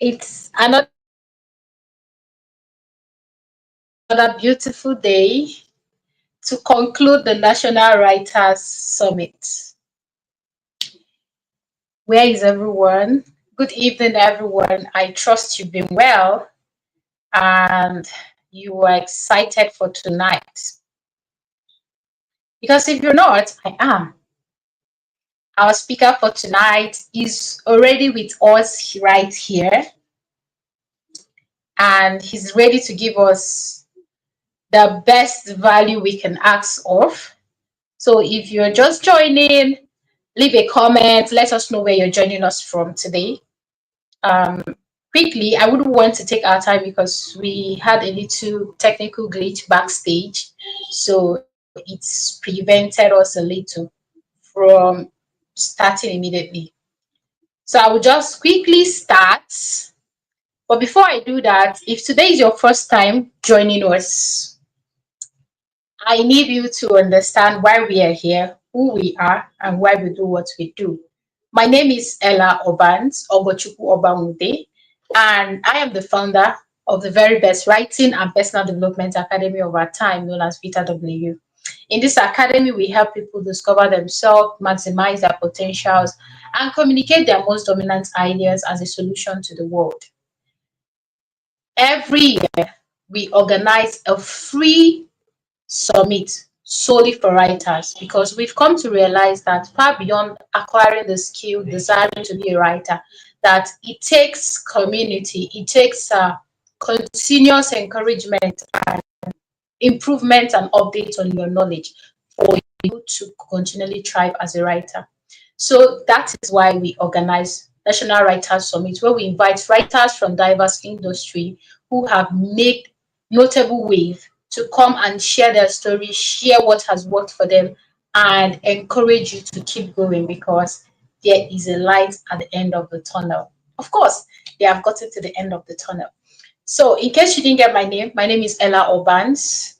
It's another beautiful day to conclude the National Writers Summit. Where is everyone? Good evening, everyone. I trust you've been well and you are excited for tonight. Because if you're not, I am. Our speaker for tonight is already with us right here, and he's ready to give us the best value we can ask of. So if you're just joining, leave a comment. Let us know where you're joining us from today. Um, Quickly, I wouldn't want to take our time because we had a little technical glitch backstage. So it's prevented us a little from starting immediately. So I will just quickly start. But before I do that, if today is your first time joining us, I need you to understand why we are here, who we are, and why we do what we do. My name is Ella Obans, Ogochukwu Obamude, and I am the founder of the very best writing and personal development academy of our time, known as VITA-W. In this academy, we help people discover themselves, maximize their potentials, and communicate their most dominant ideas as a solution to the world. Every year, we organize a free summit solely for writers because we've come to realize that far beyond acquiring the skill, desiring to be a writer, that it takes community, it takes continuous encouragement and improvement and update on your knowledge for you to continually thrive as a writer. So that is why we organize National Writers Summit, where we invite writers from diverse industry who have made notable wave to come and share their story, share what has worked for them, and encourage you to keep going because there is a light at the end of the tunnel. Of course, they have gotten to the end of the tunnel. So, in case you didn't get my name is Ella Obans,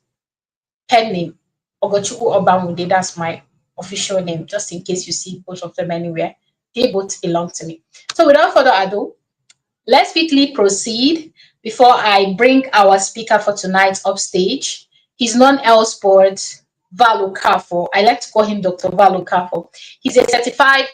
pen name Ogochukwu Obamude. That's my official name, just in case you see both of them anywhere. They both belong to me. So, without further ado, let's quickly proceed before I bring our speaker for tonight upstage. He's none else but Okafor. I like to call him Dr. Okafor. He's a certified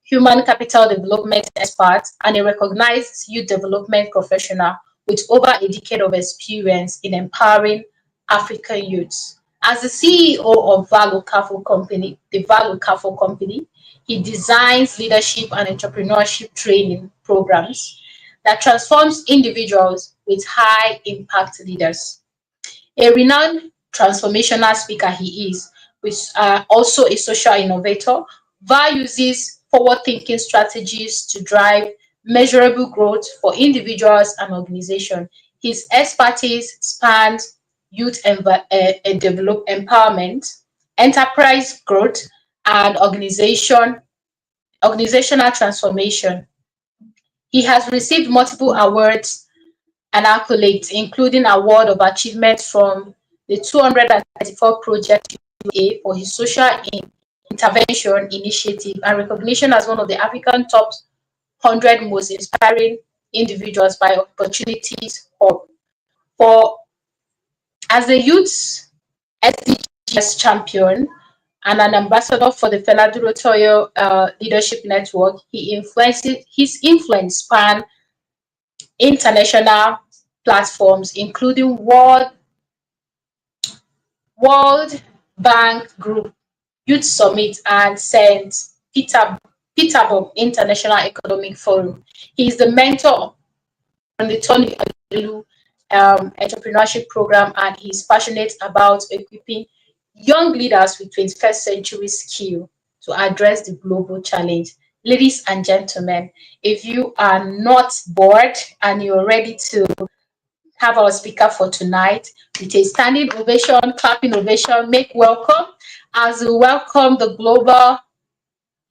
human capital development expert and a recognized youth development professional with over a decade of experience in empowering African youths. As the CEO of Okafor Company, the Okafor Company, he designs leadership and entrepreneurship training programs that transforms individuals with high impact leaders. A renowned transformational speaker he is, which also a social innovator, VAR uses forward-thinking strategies to drive measurable growth for individuals and organizations. His expertise spans youth empowerment, enterprise growth, and organizational transformation. He has received multiple awards and accolades, including Award of Achievement from the 234 Project USA for his social intervention initiative and recognition as one of the African top 100 most inspiring individuals by Opportunities Hub. For as the youth SDGs champion and an ambassador for the Feladuro Toyo Leadership Network, his influence span international platforms, including World Bank Group, Youth Summit, and St. Petersburg International Economic Forum. He is the mentor on the Tony Olu entrepreneurship program, and he's passionate about equipping young leaders with 21st century skill to address the global challenge. Ladies and gentlemen, if you are not bored and you're ready to have our speaker for tonight with a standing ovation, clapping ovation, make welcome as we welcome the global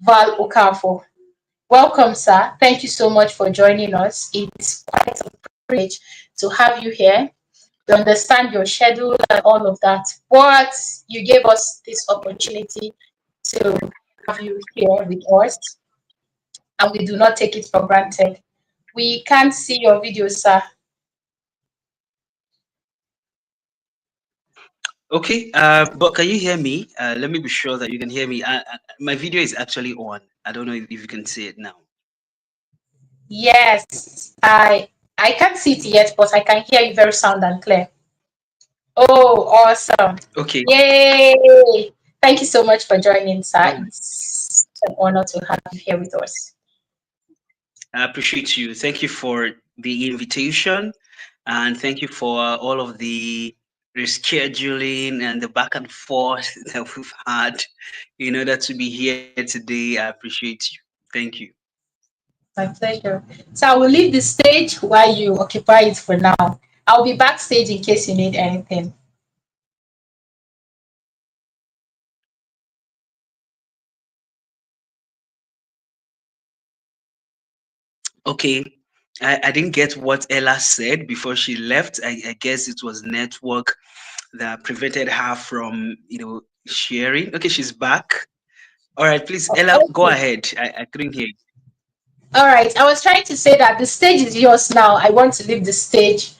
Okafor. Welcome, sir. Thank you so much for joining us. It's quite a privilege to have you here. We understand your schedule and all of that, but you gave us this opportunity to have you here with us, and we do not take it for granted. We can't see your video, sir. Okay, but can you hear me? Let me be sure that you can hear me. My video is actually on. I don't know if you can see it now. Yes, I can't see it yet, but I can hear you very sound and clear. Oh, awesome. Okay, Yay. Thank you so much for joining, all sir. right. It's an honor to have you here with us. I appreciate you. Thank you for the invitation, and thank you for all of the rescheduling and the back and forth that we've had in order to be here today. I appreciate you. Thank you. My pleasure. So I will leave the stage while you occupy it for now. I'll be backstage in case you need anything. Okay. I didn't get what Ella said before she left. I guess it was network that prevented her from, sharing. Okay, she's back. All right, please, Ella, go Okay. ahead. I couldn't hear you. All right. I was trying to say that the stage is yours now. I want to leave the stage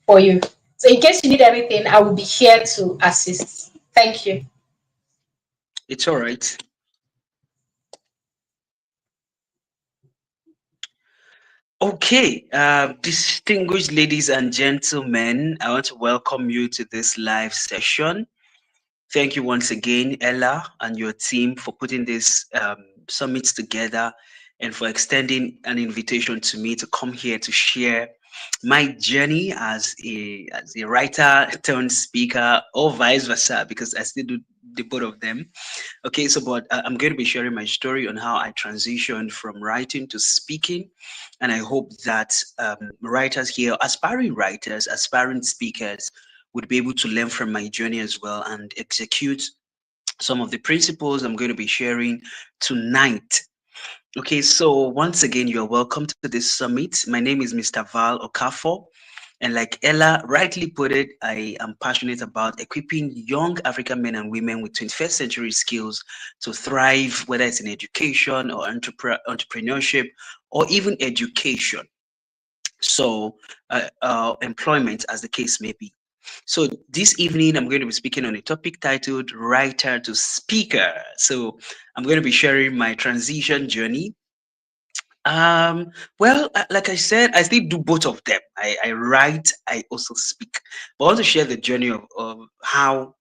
for you. So in case you need anything, I will be here to assist. Thank you. It's all right. Okay, distinguished ladies and gentlemen, I want to welcome you to this live session. Thank you once again, Ella, and your team for putting this summit together and for extending an invitation to me to come here to share my journey as a writer turned speaker, or vice versa, because I still do the both of them. Okay, so but I'm going to be sharing my story on how I transitioned from writing to speaking, and I hope that writers here, aspiring writers, aspiring speakers, would be able to learn from my journey as well and execute some of the principles I'm going to be sharing tonight. Okay, so once again, you're welcome to this summit. My name is Mr. Val Okafor. And like Ella rightly put it, I am passionate about equipping young African men and women with 21st century skills to thrive, whether it's in education or entrepreneurship or even education. So, employment, as the case may be. So, this evening, I'm going to be speaking on a topic titled Writer to Speaker. So, I'm going to be sharing my transition journey. Well, like I said, I still do both of them. I write, I also speak. But I want to share the journey of how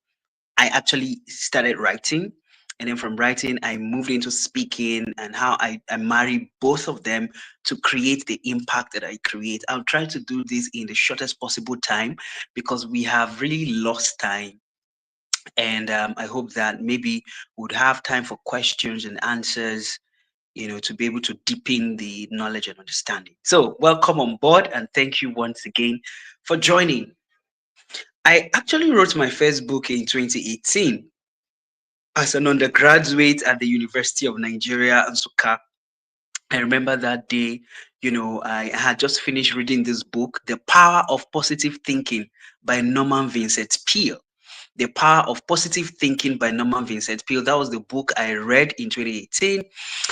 I actually started writing. And then from writing, I moved into speaking and how I marry both of them to create the impact that I create. I'll try to do this in the shortest possible time because we have really lost time. And I hope that maybe we'd have time for questions and answers, to be able to deepen the knowledge and understanding. So, welcome on board and thank you once again for joining. I actually wrote my first book in 2018 as an undergraduate at the University of Nigeria, Nsukka. I remember that day, I had just finished reading this book, The Power of Positive Thinking by Norman Vincent Peale. The Power of Positive Thinking by Norman Vincent Peale. That was the book I read in 2018.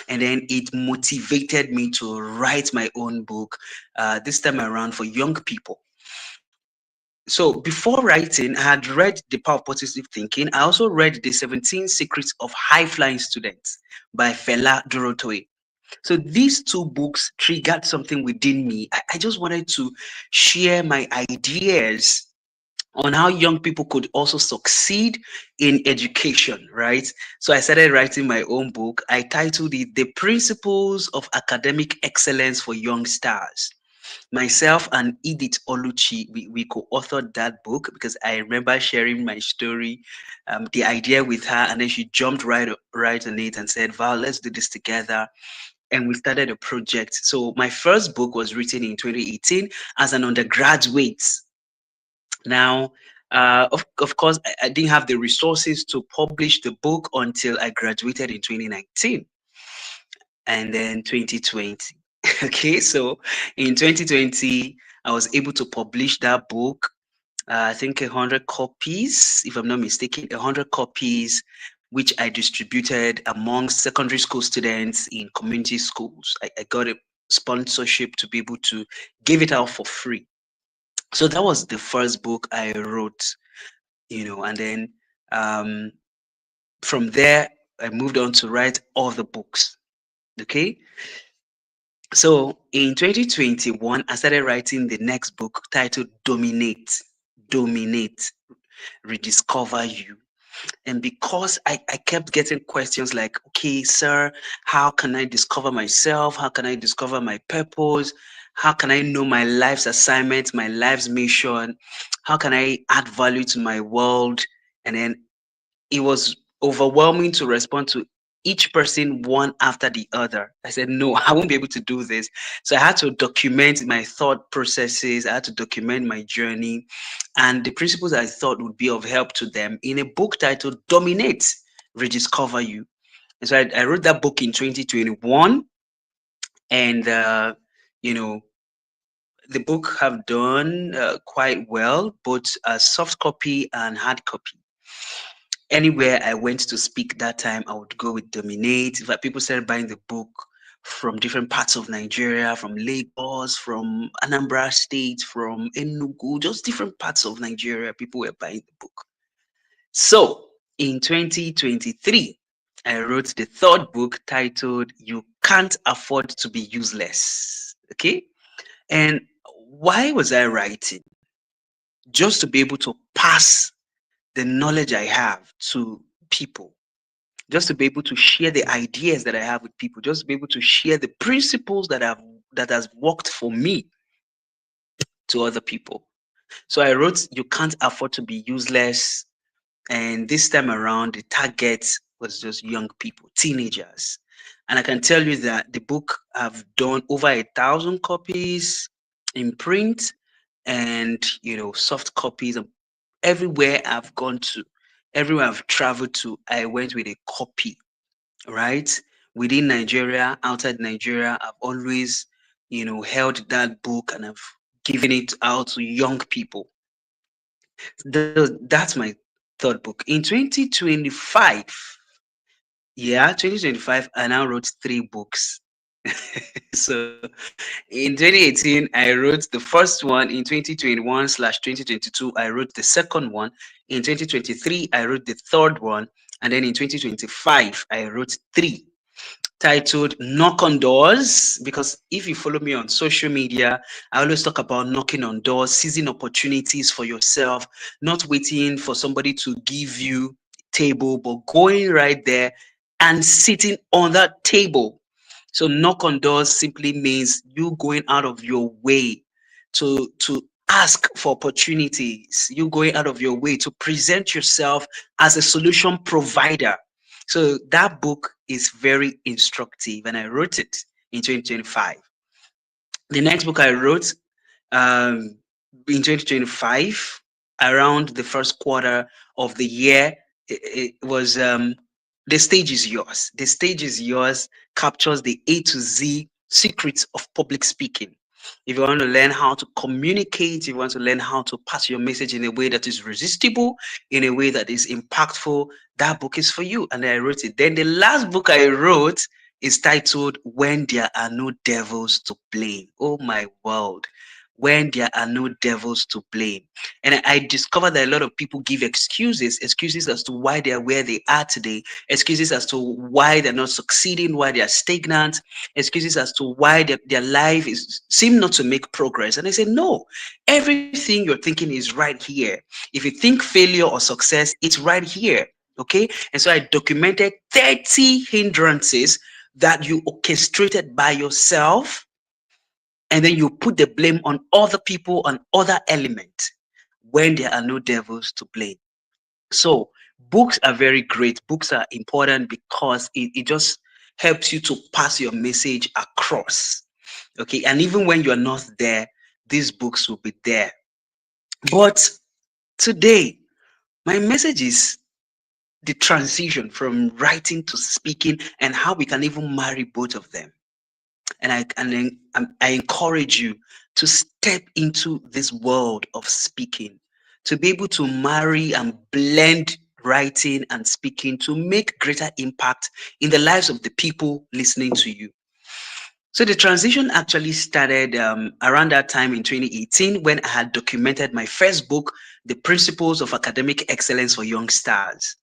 And then it motivated me to write my own book, this time around for young people. So before writing, I had read The Power of Positive Thinking. I also read The 17 Secrets of High Flying Students by Fela Dorotoye. So these two books triggered something within me. I just wanted to share my ideas on how young people could also succeed in education, right? So I started writing my own book. I titled it The Principles of Academic Excellence for Young Stars. Myself and Edith Oluchi, we co-authored that book because I remember sharing my story, the idea with her, and then she jumped right on it and said, Val, let's do this together. And we started a project. So my first book was written in 2018 as an undergraduate. Now, of course, I didn't have the resources to publish the book until I graduated in 2019 and then 2020. Okay, so in 2020, I was able to publish that book. I think 100 copies, if I'm not mistaken, 100 copies, which I distributed among secondary school students in community schools. I got it. sponsorship to be able to give it out for free. So that was the first book I wrote, and then um, from there I moved on to write other books. Okay, so in 2021 I started writing the next book titled Dominate, Rediscover You. And because I kept getting questions like, okay, sir, how can I discover myself? How can I discover my purpose? How can I know my life's assignment, my life's mission? How can I add value to my world? And then it was overwhelming to respond to each person one after the other. I said, no, I won't be able to do this. So I had to document my thought processes, I had to document my journey and the principles I thought would be of help to them in a book titled Dominate, Rediscover You. And so I wrote that book in 2021. And, you know, the book have done quite well, both soft copy and hard copy. Anywhere I went to speak that time, I would go with Dominate. In fact, people started buying the book from different parts of Nigeria, from Lagos, from Anambra State, from Enugu, just different parts of Nigeria. People were buying the book. So in 2023, I wrote the third book titled You Can't Afford to Be Useless. Okay. And why was I writing? Just to be able to pass the knowledge I have to people, just to be able to share the ideas that I have with people, just to be able to share the principles that has worked for me to other people. So I wrote You Can't Afford to Be Useless. And this time around, the target was just young people, teenagers. And I can tell you that the book have done over 1,000 copies in print and soft copies. And everywhere I've gone to, everywhere I've traveled to, I went with a copy, right? Within Nigeria, outside Nigeria, I've always, held that book and I've given it out to young people. That's my third book. In 2025, yeah, 2025, I now wrote three books. So in 2018, I wrote the first one. In 2021/2022, I wrote the second one. In 2023, I wrote the third one. And then in 2025, I wrote three titled Knock on Doors. Because if you follow me on social media, I always talk about knocking on doors, seizing opportunities for yourself, not waiting for somebody to give you table, but going right there and sitting on that table. So knock on doors simply means you going out of your way to ask for opportunities, you going out of your way to present yourself as a solution provider. So that book is very instructive, and I wrote it in 2025. The next book I wrote um, in 2025, around the first quarter of the year, it was The Stage is Yours. The Stage is Yours captures the A to Z secrets of public speaking. If you want to learn how to communicate, if you want to learn how to pass your message in a way that is resistible, in a way that is impactful, that book is for you. And I wrote it. Then the last book I wrote is titled When There Are No Devils to Blame. Oh my world. When there are no devils to blame. And I discovered that a lot of people give excuses as to why they are where they are today, excuses as to why they're not succeeding, why they are stagnant, excuses as to why their life is seem not to make progress. And I said, no, everything you're thinking is right here. If you think failure or success, it's right here. Okay. And so I documented 30 hindrances that you orchestrated by yourself, and then you put the blame on other people, on other elements, when there are no devils to blame. So books are very great. Books are important because it just helps you to pass your message across. Okay. And even when you're not there, these books will be there. But today, my message is the transition from writing to speaking and how we can even marry both of them. And I encourage you to step into this world of speaking, to be able to marry and blend writing and speaking to make greater impact in the lives of the people listening to you. So the transition actually started around that time in 2018 when I had documented my first book, The Principles of Academic Excellence for Young Stars.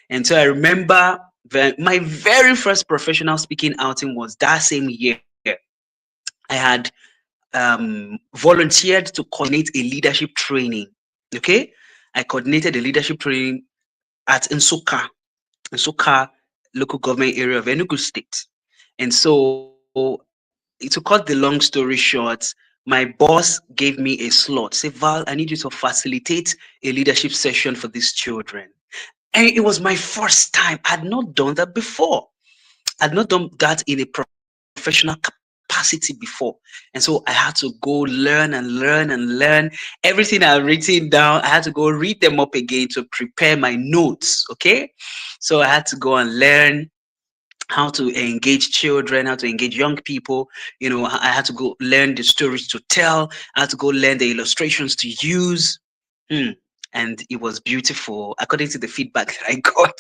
And so I remember my very first professional speaking outing was that same year. I had volunteered to coordinate a leadership training. Okay, I coordinated a leadership training at Nsoka local government area of Enugu State. And so, to cut the long story short, my boss gave me a slot. Say, Val, I need you to facilitate a leadership session for these children. And it was my first time. I'd not done that before. I'd not done that in a professional capacity before. And so I had to go learn everything I've written down. I had to go read them up again to prepare my notes. Okay. So I had to go and learn how to engage children, how to engage young people. I had to go learn the stories to tell. I had to go learn the illustrations to use. Hmm. And it was beautiful, according to the feedback that I got.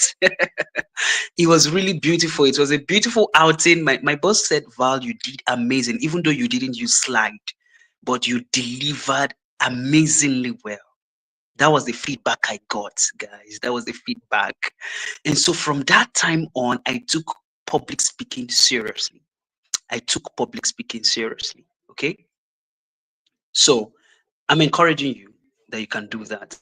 It was really beautiful. It was a beautiful outing. My boss said, Val, you did amazing, even though you didn't use slide, but you delivered amazingly well. That was the feedback I got, guys. That was the feedback. And so from that time on, I took public speaking seriously. I took public speaking seriously. Okay. So I'm encouraging you that you can do that. If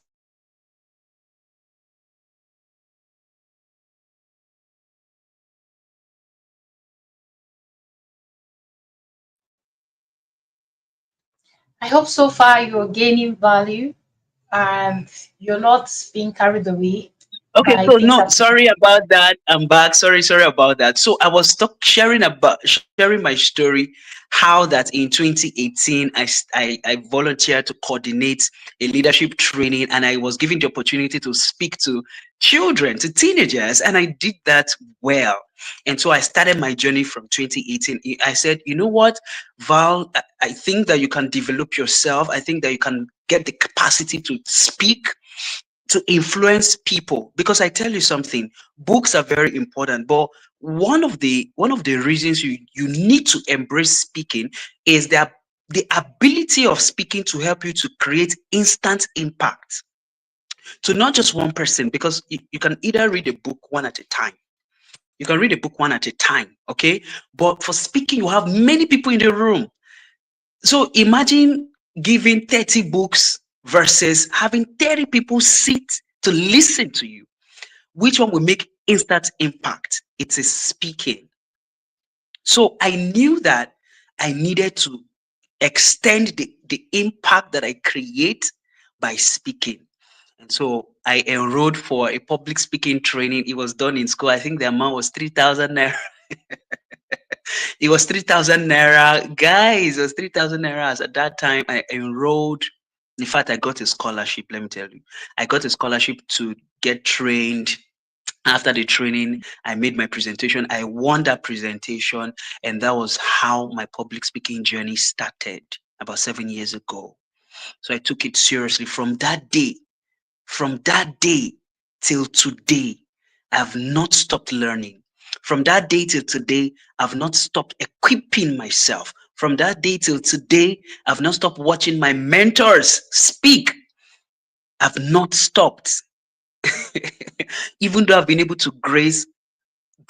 you have not done it, please do it. If you have not done it, please I hope so far you're gaining value and you're not being carried away Okay, by so things no, that. sorry about that. I'm back. Sorry about that. So I was stuck sharing my story, how that in 2018 I volunteered to coordinate a leadership training, and I was given the opportunity to speak to children, to teenagers, and I did that well. And so I started my journey from 2018. I said, you know what, Val, I think that you can develop yourself. I think that you can get the capacity to speak, to influence people, because I tell you something, books are very important, but one of the reasons you need to embrace speaking is that the ability of speaking to help you to create instant impact to not just one person, because you can either read a book one at a time. You can read a book one at a time, okay? But for speaking, you have many people in the room. So imagine giving 30 books versus having 30 people sit to listen to you. Which one will make instant impact? It is speaking. So I knew that I needed to extend the impact that I create by speaking. And so I enrolled for a public speaking training. It was done in school. I think the amount was 3,000 naira. It was 3,000 naira. Guys, it was 3,000 naira. At that time, I enrolled. In fact, I got a scholarship. Let me tell you, I got a scholarship to get trained. After the training, I made my presentation. I won that presentation. And that was how my public speaking journey started about 7 years ago. So I took it seriously from that day till today, I've not stopped learning. From that day till today, I've not stopped equipping myself. From that day till today, I've not stopped watching my mentors speak. I've not stopped. Even though I've been able to grace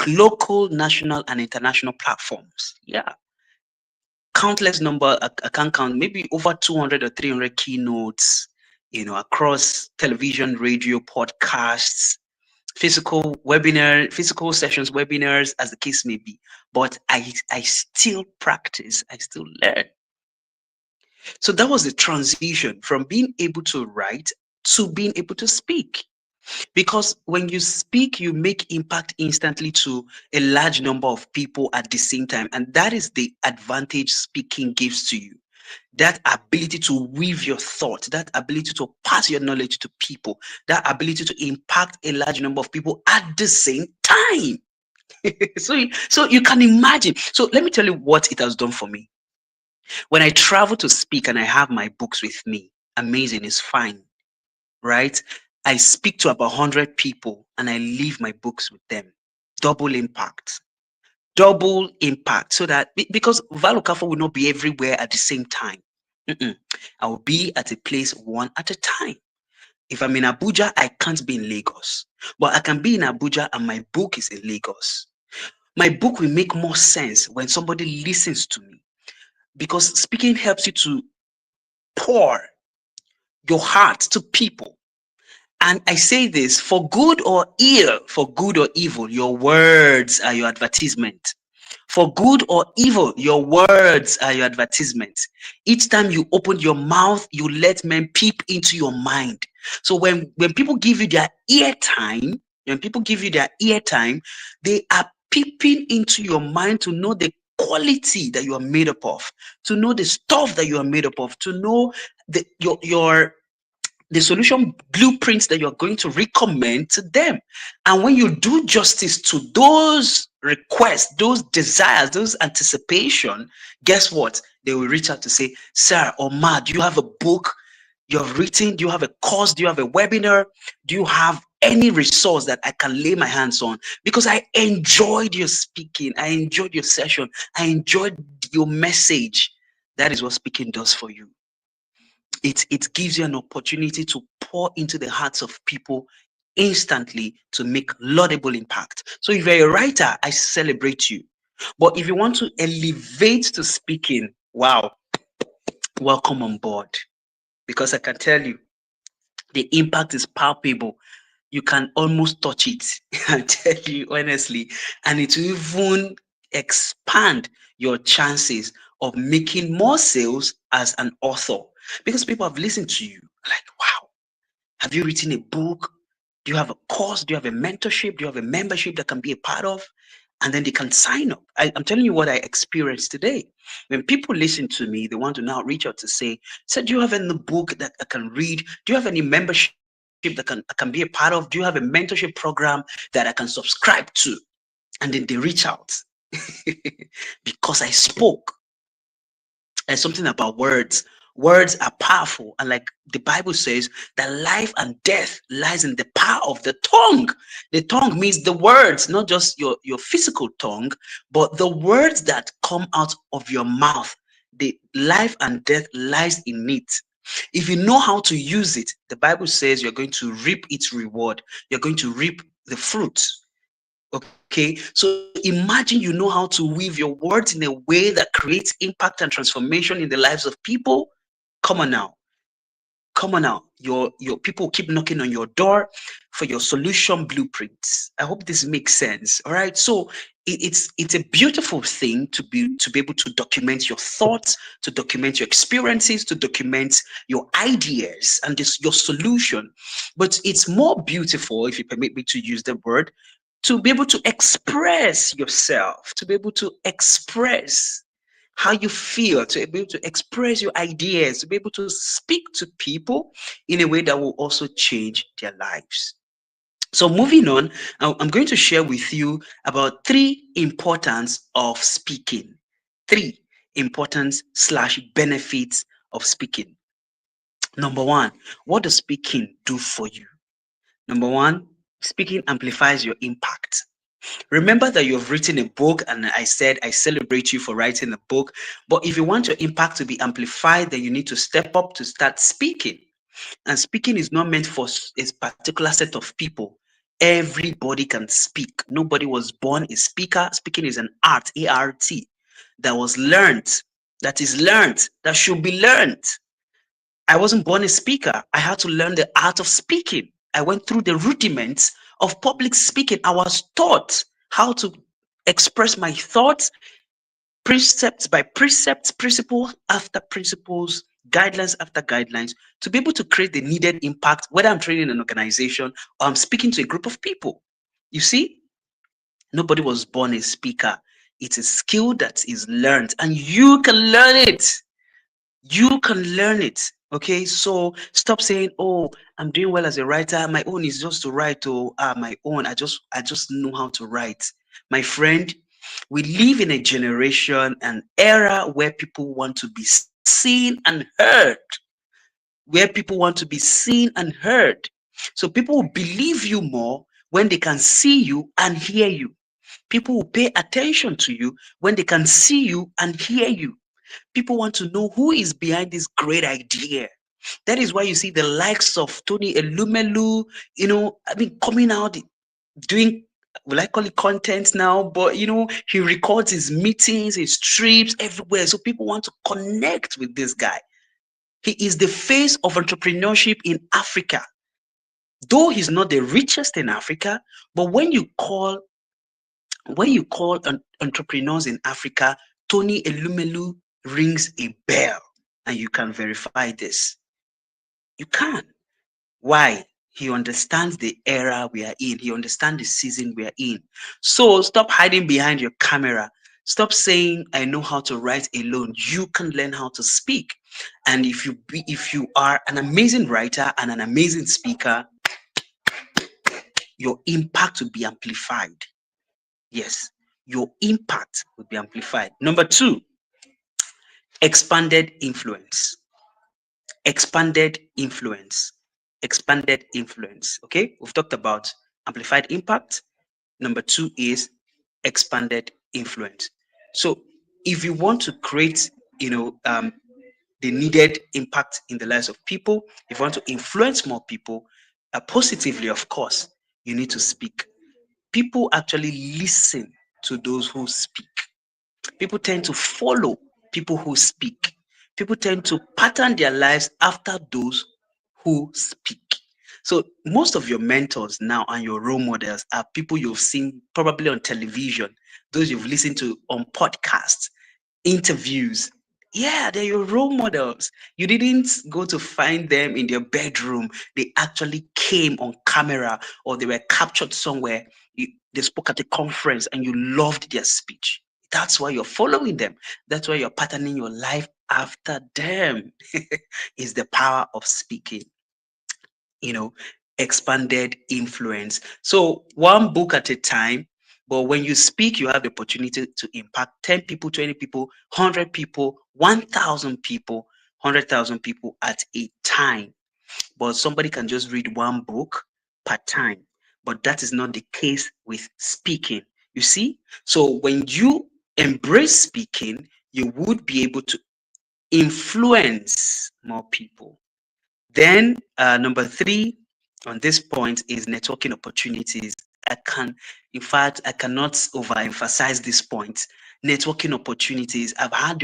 local, national, and international platforms. Yeah. Countless number, I can't count, maybe over 200 or 300 keynotes, across television, radio, podcasts, physical sessions, webinars, as the case may be. But I still practice, I still learn. So that was the transition from being able to write to being able to speak. Because when you speak, you make impact instantly to a large number of people at the same time. And that is the advantage speaking gives to you. That ability to weave your thought, that ability to pass your knowledge to people, that ability to impact a large number of people at the same time. So you can imagine. So let me tell you what it has done for me. When I travel to speak and I have my books with me, amazing, is fine, right? I speak to about 100 people and I leave my books with them. Double impact. double impact, so that because Valukafo will not be everywhere at the same time. Mm-mm. I will be at a place one at a time. If I'm in Abuja, I can't be in Lagos, but I can be in Abuja and my book is in Lagos. My book will make more sense when somebody listens to me, because speaking helps you to pour your heart to people. And I say this for good or ill, for good or evil, your words are your advertisement. For good or evil, your words are your advertisement. Each time you open your mouth, you let men peep into your mind. So when people give you their ear when people give you their ear time, they are peeping into your mind to know the quality that you are made up of, to know the stuff that you are made up of, to know the solution blueprints that you're going to recommend to them. And when you do justice to those requests, those desires, those anticipation, guess what? They will reach out to say, sir or ma, do you have a book you have written? Do you have a course? Do you have a webinar? Do you have any resource that I can lay my hands on? Because I enjoyed your speaking. I enjoyed your session. I enjoyed your message. That is what speaking does for you. It gives you an opportunity to pour into the hearts of people instantly to make laudable impact. So if you're a writer, I celebrate you. But if you want to elevate to speaking, wow, welcome on board. Because I can tell you, the impact is palpable. You can almost touch it. I tell you honestly, and it will even expand your chances of making more sales as an author, because people have listened to you like, wow, have you written a book? Do you have a course? Do you have a mentorship? Do you have a membership that can be a part of? And then they can sign up. I'm telling you what I experienced today. When people listen to me, they want to now reach out to say, do you have any book that I can read? Do you have any membership that I can be a part of? Do you have a mentorship program that I can subscribe to? And then they reach out because I spoke. And something about words. Words are powerful. And like the Bible says, that life and death lies in the power of the tongue. The tongue means the words, not just your physical tongue, but the words that come out of your mouth. The life and death lies in it. If you know how to use it, the Bible says you're going to reap its reward. You're going to reap the fruit. Okay, so imagine you know how to weave your words in a way that creates impact and transformation in the lives of people. Come on now, come on now. Your people keep knocking on your door for your solution blueprints. I hope this makes sense. All right, so it's a beautiful thing to be able to document your thoughts, to document your experiences, to document your ideas and your solution. But it's more beautiful, if you permit me to use the word, to be able to express yourself, to be able to express how you feel, to be able to express your ideas, to be able to speak to people in a way that will also change their lives. So moving on, I'm going to share with you about three importance of speaking. Three importance slash benefits of speaking. Number one, what does speaking do for you? Number one, speaking amplifies your impact. Remember that you have written a book, and I said I celebrate you for writing a book. But if you want your impact to be amplified, then you need to step up to start speaking. And speaking is not meant for a particular set of people. Everybody can speak. Nobody was born a speaker. Speaking is an art, A-R-T, that was learned, that is learned, that should be learned. I wasn't born a speaker. I had to learn the art of speaking. I went through the rudiments of public speaking. I was taught how to express my thoughts, precepts by precepts, principles after principles, guidelines after guidelines, to be able to create the needed impact, whether I'm training an organization or I'm speaking to a group of people. You see, nobody was born a speaker. It's a skill that is learned, and you can learn it. You can learn it. Okay, so stop saying, oh, I'm doing well as a writer, my own is just to write. Oh, my own, I just know how to write. My friend, we live in a generation, an era where people want to be seen and heard, so people will believe you more when they can see you and hear you. People will pay attention to you when they can see you and hear you. People want to know who is behind this great idea. That is why you see the likes of Tony Elumelu, coming out doing, will I call it content now? But he records his meetings, his trips everywhere. So people want to connect with this guy. He is the face of entrepreneurship in Africa. Though he's not the richest in Africa, but when you call entrepreneurs in Africa, Tony Elumelu rings a bell, and you can verify this. You can. Why? He understands the era we are in. He understands the season we are in. So stop hiding behind your camera. Stop saying, I know how to write alone. You can learn how to speak. And if you are an amazing writer and an amazing speaker, your impact will be amplified. Yes, your impact will be amplified. Number two, expanded influence. Expanded influence. Expanded influence. Okay, we've talked about amplified impact. Number two is expanded influence. So if you want to create, the needed impact in the lives of people, if you want to influence more people, positively, of course, you need to speak. People actually listen to those who speak. People tend to follow people who speak. People tend to pattern their lives after those who speak. So most of your mentors now and your role models are people you've seen probably on television, those you've listened to on podcasts, interviews. Yeah, they're your role models. You didn't go to find them in their bedroom. They actually came on camera, or they were captured somewhere. They spoke at a conference and you loved their speech. That's why you're following them. That's why you're patterning your life after them. Is the power of speaking, you know, expanded influence. So one book at a time. But when you speak, you have the opportunity to impact 10 people, 20 people, 100 people, 1,000 people, 100,000 people at a time. But somebody can just read one book per time. But that is not the case with speaking. You see? So when you embrace speaking, you would be able to influence more people. Then, number three on this point is networking opportunities. In fact, I cannot overemphasize this point. Networking opportunities. I've had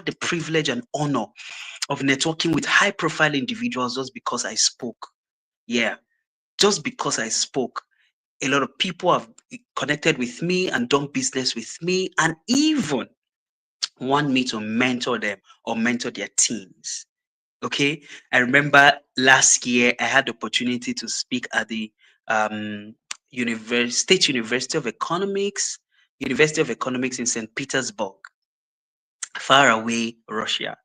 the privilege and honor of networking with high-profile individuals just because I spoke. Yeah, just because I spoke. A lot of people have connected with me and done business with me, and even want me to mentor them or mentor their teams. Okay, I remember last year I had the opportunity to speak at the State University of Economics in St. Petersburg, far away, Russia.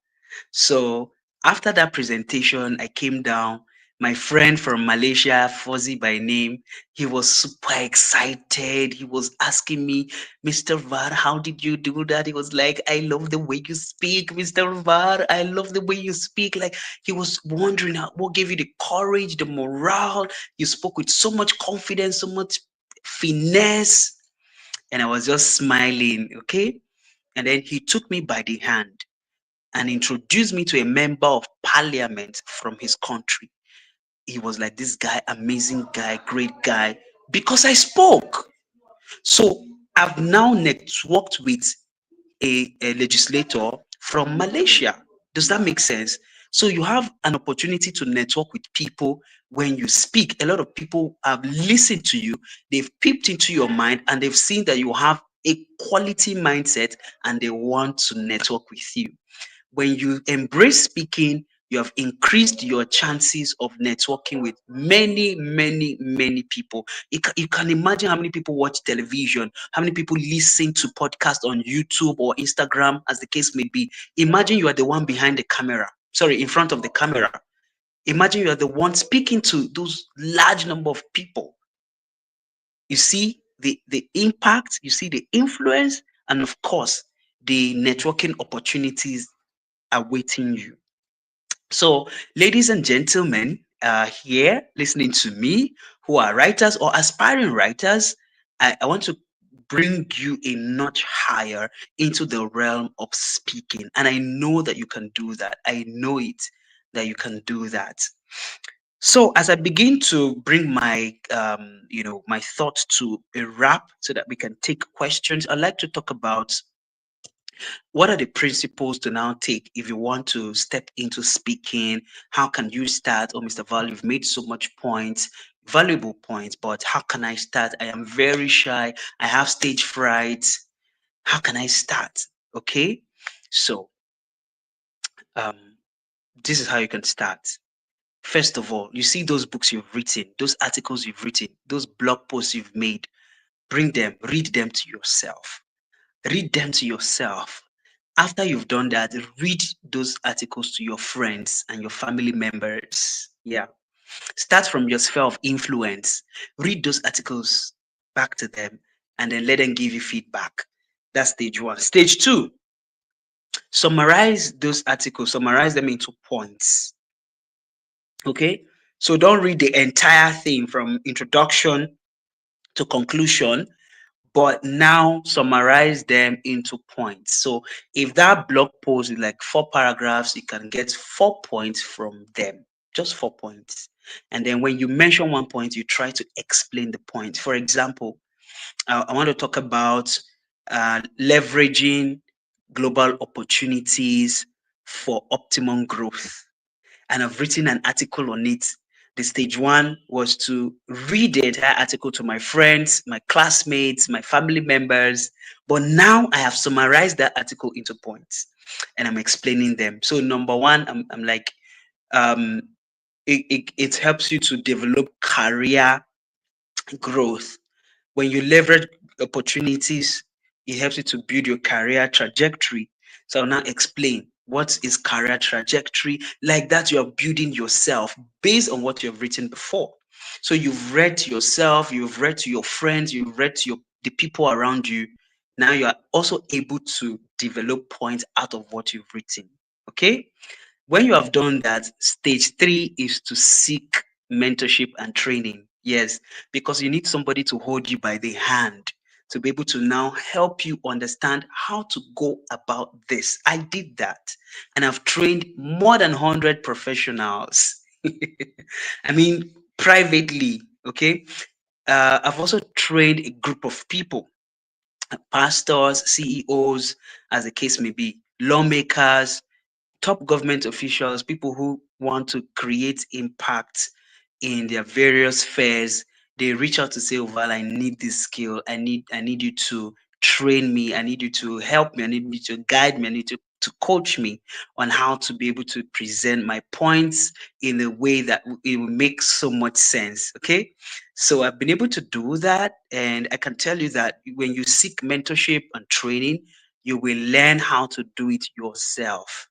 So after that presentation, I came down. My friend from Malaysia, Fuzzy by name, he was super excited. He was asking me, Mr. Var, how did you do that? He was like, I love the way you speak, Mr. Var. I love the way you speak. Like, he was wondering what gave you the courage, the morale. You spoke with so much confidence, so much finesse. And I was just smiling, okay? And then he took me by the hand and introduced me to a member of parliament from his country. He was like, this guy, amazing guy, great guy, because I spoke. So I've now networked with a legislator from Malaysia. Does that make sense? So you have an opportunity to network with people when you speak. A lot of people have listened to you, they've peeped into your mind, and they've seen that you have a quality mindset, and they want to network with you. When you embrace speaking, you have increased your chances of networking with many, many, many people. You can imagine how many people watch television, how many people listen to podcasts on YouTube or Instagram, as the case may be. Imagine you are the one behind the camera, sorry, in front of the camera. Imagine you are the one speaking to those large number of people. You see the impact, you see the influence, and of course, the networking opportunities awaiting you. So, ladies and gentlemen, here listening to me who are writers or aspiring writers, I want to bring you a notch higher into the realm of speaking. And I know that you can do that. I know it that you can do that. So as I begin to bring my my thoughts to a wrap so that we can take questions, I'd like to talk about what are the principles to now take if you want to step into speaking. How can you start? Oh, Mr. Val, you've made so much points, valuable points, but how can I start? I am very shy. I have stage fright. How can I start? Okay. So um, this is how you can start. First of all, you see those books you've written, those articles you've written, those blog posts you've made, bring them, read them to yourself. Read them to yourself. After you've done that, read those articles to your friends and your family members. Yeah. Start from your sphere of influence. Read those articles back to them and then let them give you feedback. That's stage one. Stage two, summarize those articles, summarize them into points. Okay. So don't read the entire thing from introduction to conclusion, but now summarize them into points. So if that blog post is like 4 paragraphs, you can get 4 points from them, just 4 points. And then when you mention one point, you try to explain the point. For example, I want to talk about leveraging global opportunities for optimum growth, and I've written an article on it. The stage one was to read the entire article to my friends, my classmates, my family members. But now I have summarized that article into points and I'm explaining them. So, number one, I'm like, um, it helps you to develop career growth. When you leverage opportunities, it helps you to build your career trajectory. So I'll now explain what is career trajectory. Like that, you're building yourself based on what you've written before. So you've read to yourself, you've read to your friends, you've read to the people around you. Now you are also able to develop points out of what you've written. Okay. When you have done that, stage three is to seek mentorship and training. Yes, because you need somebody to hold you by the hand to be able to now help you understand how to go about this. I did that and I've trained more than 100 professionals. I mean, privately, okay? I've also trained a group of people, pastors, CEOs, as the case may be, lawmakers, top government officials, people who want to create impact in their various spheres. They reach out to say, "Oh, Val, I need this skill. I need you to train me. I need you to help me. I need you to guide me. I need to coach me on how to be able to present my points in a way that it will make so much sense." Okay. So I've been able to do that. And I can tell you that when you seek mentorship and training, you will learn how to do it yourself,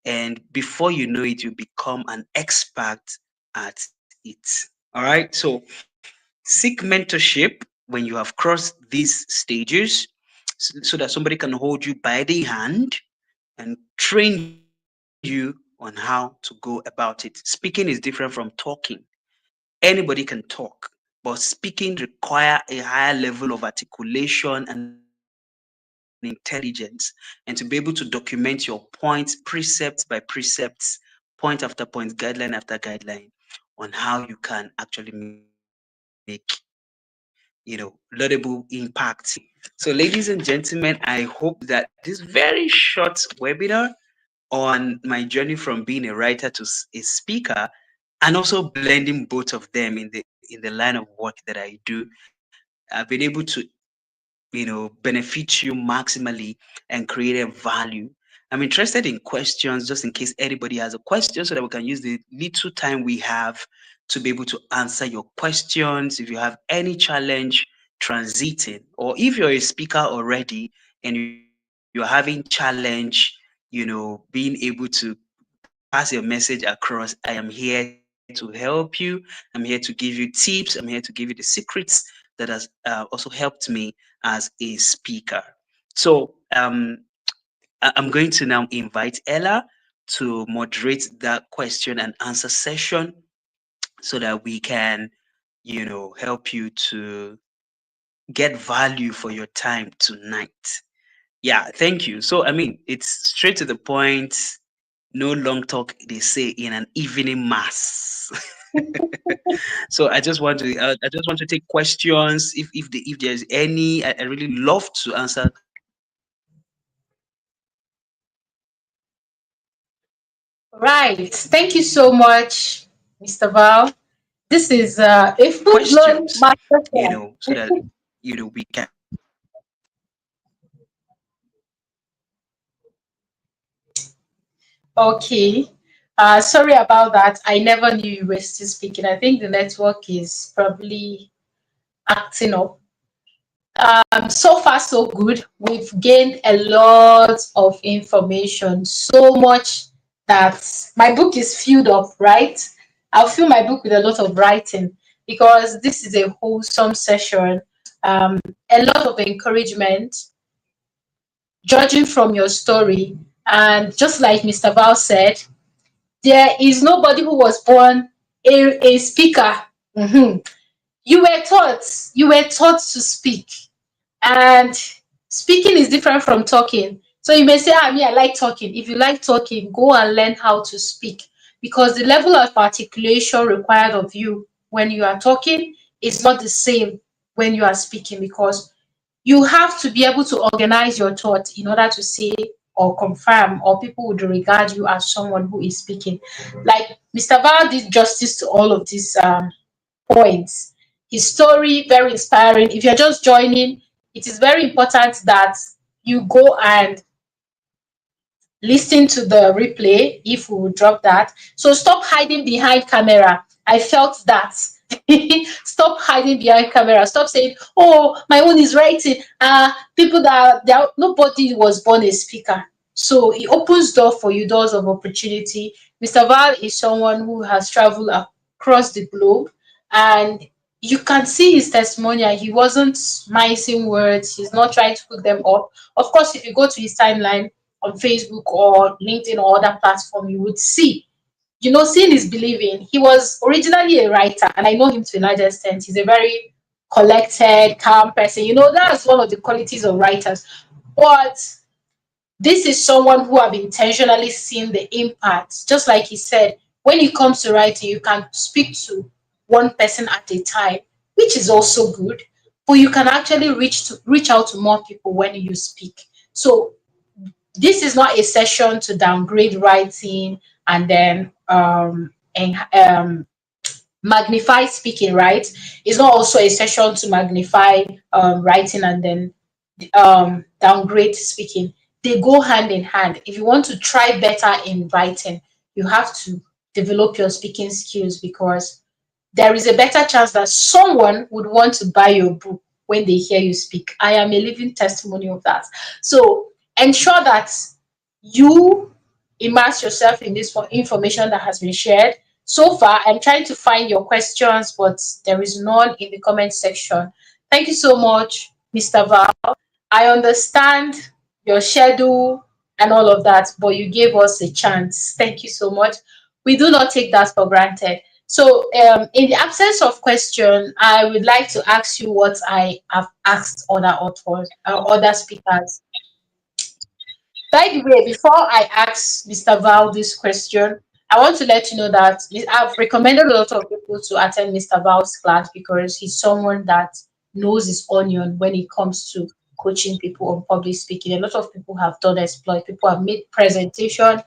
and before you know it, you become an expert at it. All right. So seek mentorship when you have crossed these stages, so that somebody can hold you by the hand and train you on how to go about it. Speaking is different from talking. Anybody can talk, but speaking require a higher level of articulation and intelligence, and to be able to document your points precept by precepts, point after point, guideline after guideline, on how you can actually make, laudable impact in your community. So, ladies and gentlemen, I hope that this very short webinar on my journey from being a writer to a speaker, and also blending both of them in the line of work that I do, I've been able to benefit you maximally and create a value. I'm interested in questions, just in case anybody has a question, so that we can use the little time we have to be able to answer your questions. If you have any challenge transiting, or if you're a speaker already and you're having challenge, being able to pass your message across, I am here to help you. I'm here to give you tips. I'm here to give you the secrets that has also helped me as a speaker. So I'm going to now invite Ella to moderate that question and answer session so that we can, help you to get value for your time tonight. Yeah, thank you. So, I mean, it's straight to the point. No long talk, they say, in an evening mass. So I just want to take questions. If there's any, I really love to answer questions. Right. Thank you so much, Mr. Val. This is a full-blown master plan. So that we can. Okay. Sorry about that. I never knew you were still speaking. I think the network is probably acting up. So far, so good. We've gained a lot of information, so much that my book is filled up, right? I'll fill my book with a lot of writing because this is a wholesome session. A lot of encouragement, judging from your story. And just like Mr. Val said, there is nobody who was born a speaker. Mhm. You were taught to speak, and speaking is different from talking. So you may say, ah, me, I like talking. If you like talking, go and learn how to speak, because the level of articulation required of you when you are talking is not the same when you are speaking, because you have to be able to organize your thoughts in order to say or confirm, or people would regard you as someone who is speaking. Like Mr. Val did justice to all of these points. His story, very inspiring. If you're just joining, it is very important that you go and listen to the replay if we will drop that. So stop hiding behind camera. I felt that. Stop hiding behind camera. Stop saying, "Oh, my own is writing." People nobody was born a speaker. So it opens door for you, doors of opportunity. Mr. Val is someone who has traveled across the globe, and you can see his testimonial. He wasn't missing words. He's not trying to put them up. Of course, if you go to his timeline on Facebook or LinkedIn or other platform, you would see. Seeing is believing. He was originally a writer, and I know him to a large extent. He's a very collected, calm person. That's one of the qualities of writers. But this is someone who have intentionally seen the impact. Just like he said, when it comes to writing, you can speak to one person at a time, which is also good. But you can actually reach out to more people when you speak. So this is not a session to downgrade writing and then magnify speaking, right? It's not also a session to magnify writing and then downgrade speaking. They go hand in hand. If you want to try better in writing, you have to develop your speaking skills, because there is a better chance that someone would want to buy your book when they hear you speak. I am a living testimony of that. So ensure that you immerse yourself in this information that has been shared. So far, I'm trying to find your questions, but there is none in the comment section. Thank you so much, Mr. Val. I understand your schedule and all of that, but you gave us a chance. Thank you so much. We do not take that for granted. So, in the absence of question, I would like to ask you what I have asked other authors, other speakers. By the way, before I ask Mr. Val this question, I want to let you know that I've recommended a lot of people to attend Mr. Val's class, because he's someone that knows his onion when it comes to coaching people on public speaking. A lot of people have done exploit. People have made presentation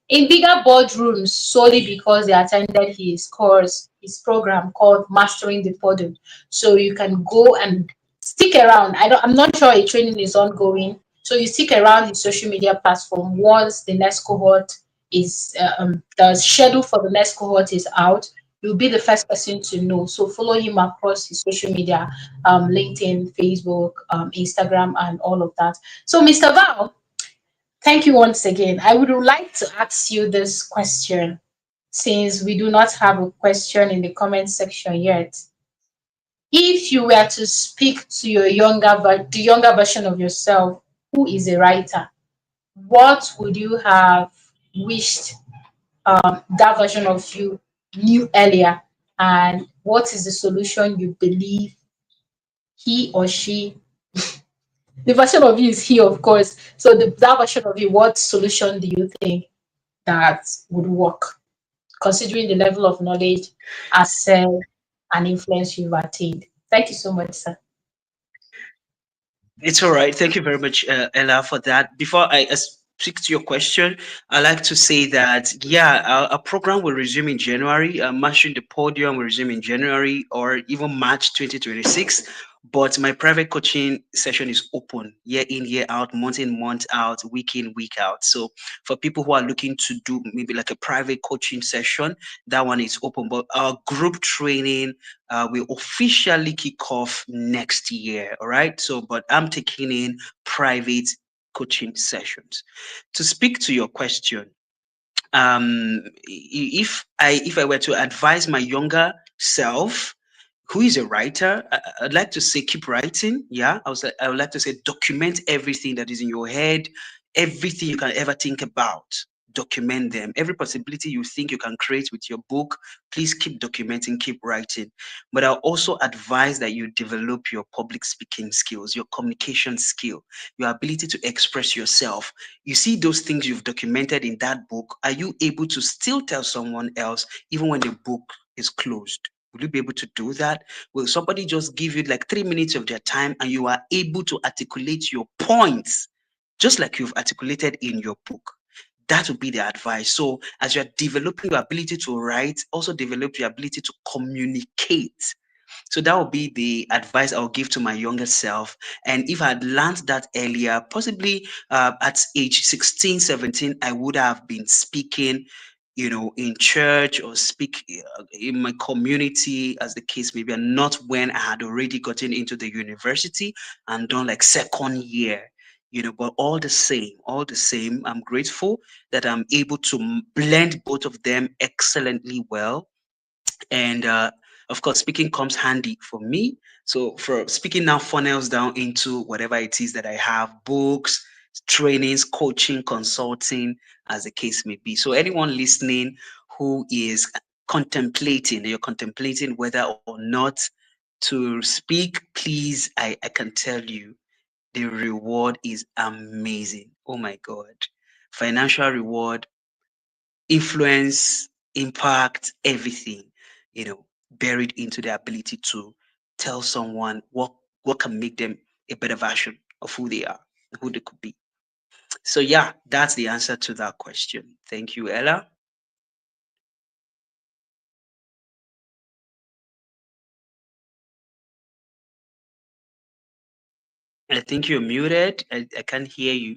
in bigger boardrooms solely because they attended his course, his program called Mastering the Podium. So you can go and stick around. I'm not sure a training is ongoing, so you stick around his social media platform. Once the next cohort is the schedule for the next cohort is out, you'll be the first person to know. So follow him across his social media, LinkedIn, Facebook, Instagram, and all of that. So, Mr. Val, thank you once again. I would like to ask you this question, since we do not have a question in the comment section yet. If you were to speak to the younger version of yourself, who is a writer, what would you have wished that version of you knew earlier, and what is the solution you believe he or she, the version of you is he, of course. So that version of you, what solution do you think that would work, considering the level of knowledge, access, and influence you've attained? Thank you so much, sir. It's all right. Thank you very much, Ella, for that. Before I speak to your question, I like to say that, yeah, our program will resume in January. Mastering the Podium will resume in January or even March 2026. But my private coaching session is open year in, year out, month in, month out, week in, week out. So for people who are looking to do maybe like a private coaching session, that one is open. But our group training will officially kick off next year. All right. So, but I'm taking in private coaching sessions. To speak to your question, if I were to advise my younger self who is a writer, I'd like to say keep writing. Yeah, I would like to say document everything that is in your head, everything you can ever think about. Document them. Every possibility you think you can create with your book, please keep documenting, keep writing. But I'll also advise that you develop your public speaking skills, your communication skill, your ability to express yourself. You see those things you've documented in that book. Are you able to still tell someone else even when the book is closed? Will you be able to do that? Will somebody just give you like 3 minutes of their time and you are able to articulate your points just like you've articulated in your book? That would be the advice. So, as you're developing your ability to write, also develop your ability to communicate. So that would be the advice I'll give to my younger self. And if I had learned that earlier, possibly at age 16, 17, I would have been speaking, in church or speak in my community, as the case may be, and not when I had already gotten into the university and done like second year. But all the same, I'm grateful that I'm able to blend both of them excellently well. And of course, speaking comes handy for me. So for speaking now funnels down into whatever it is that I have: books, trainings, coaching, consulting, as the case may be. So anyone listening who is you're contemplating whether or not to speak, please, I can tell you the reward is amazing. Oh my God. Financial reward, influence, impact, everything, buried into the ability to tell someone what can make them a better version of who they are, who they could be. So yeah, that's the answer to that question. Thank you, Ella. I think you're muted. I can't hear you.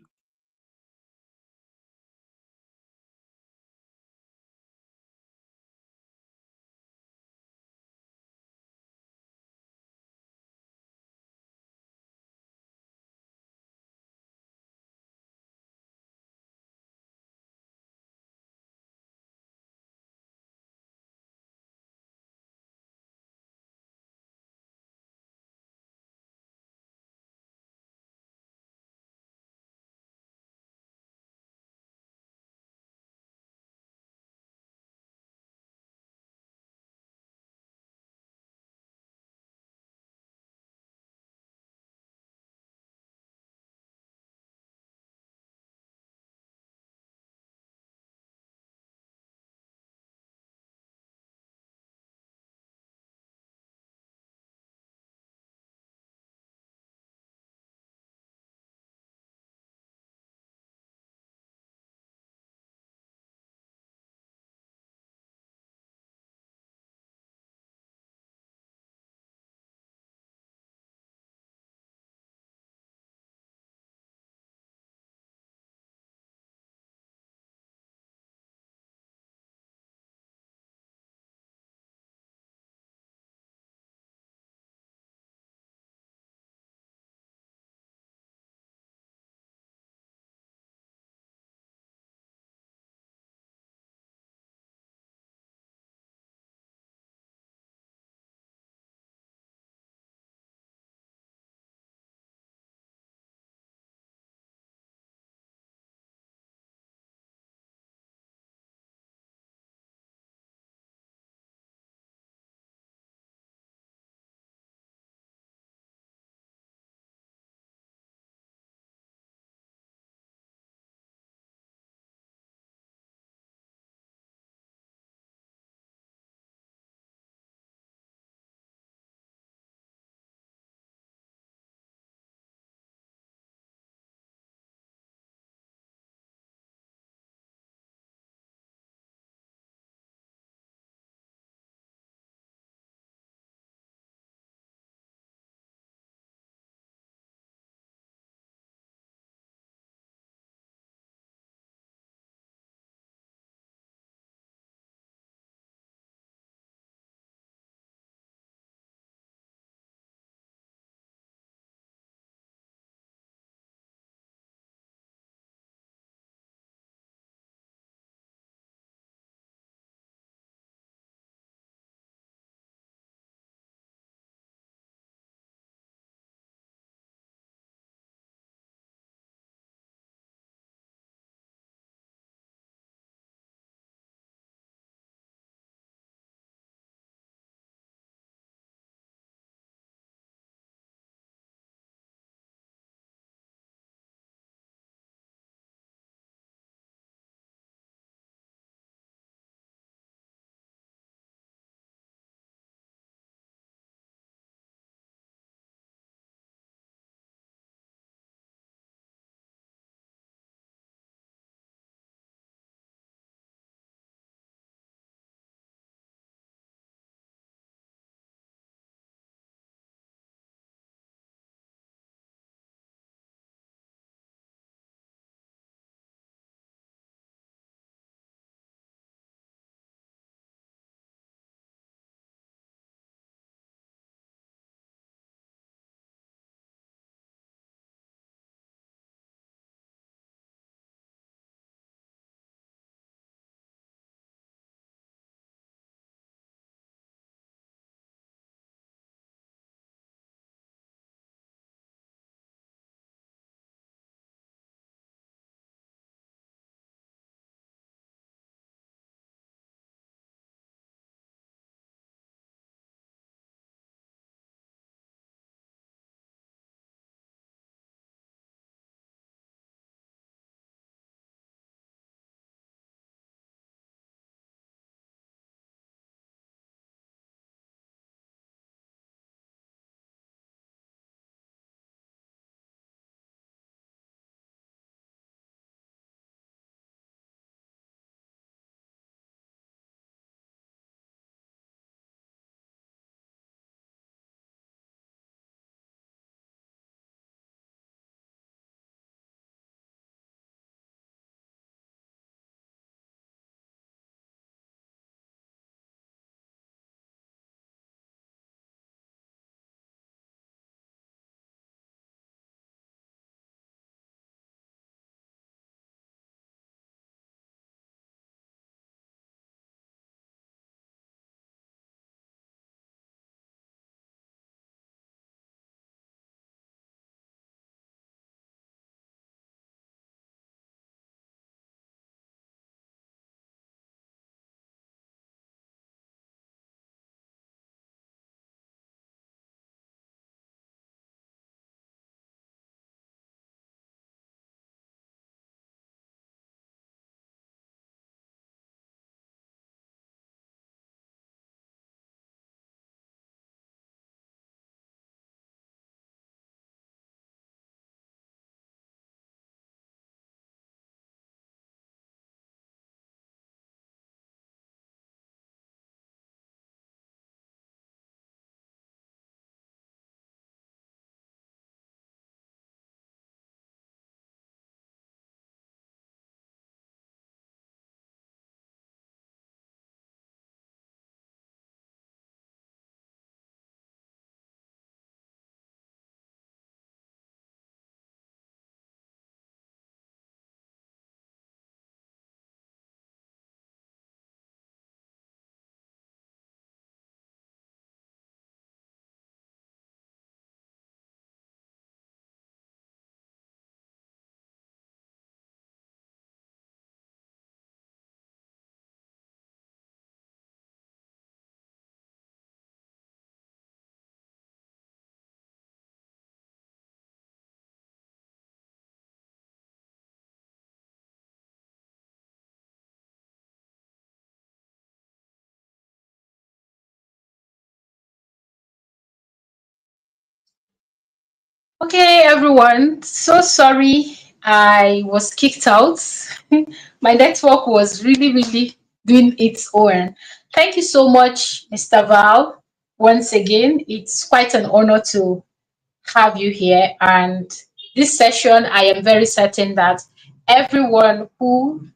Okay, everyone. So sorry I was kicked out. My network was really doing its own. Thank you so much, Mr. Val. Once again, it's quite an honor to have you here. And this session, I am very certain that everyone who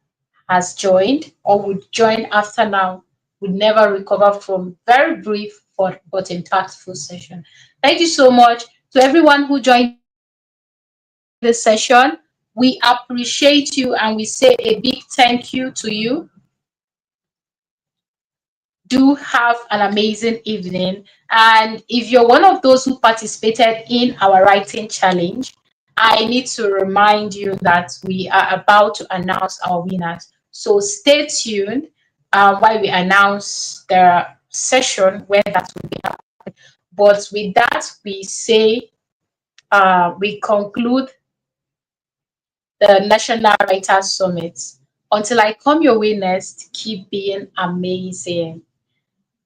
has joined or would join after now would never recover from very brief but impactful session. Thank you so much to everyone who joined this session. We appreciate you and we say a big thank you to you. Do have an amazing evening. And if you're one of those who participated in our writing challenge, I need to remind you that we are about to announce our winners. So stay tuned while we announce the session where that will be happening. But with that, we say we conclude the National Writers Summit. Until I come your way next, keep being amazing.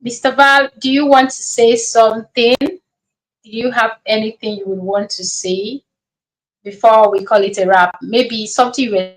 Mr. Val, do you want to say something? Do you have anything you would want to say before we call it a wrap? Maybe something you were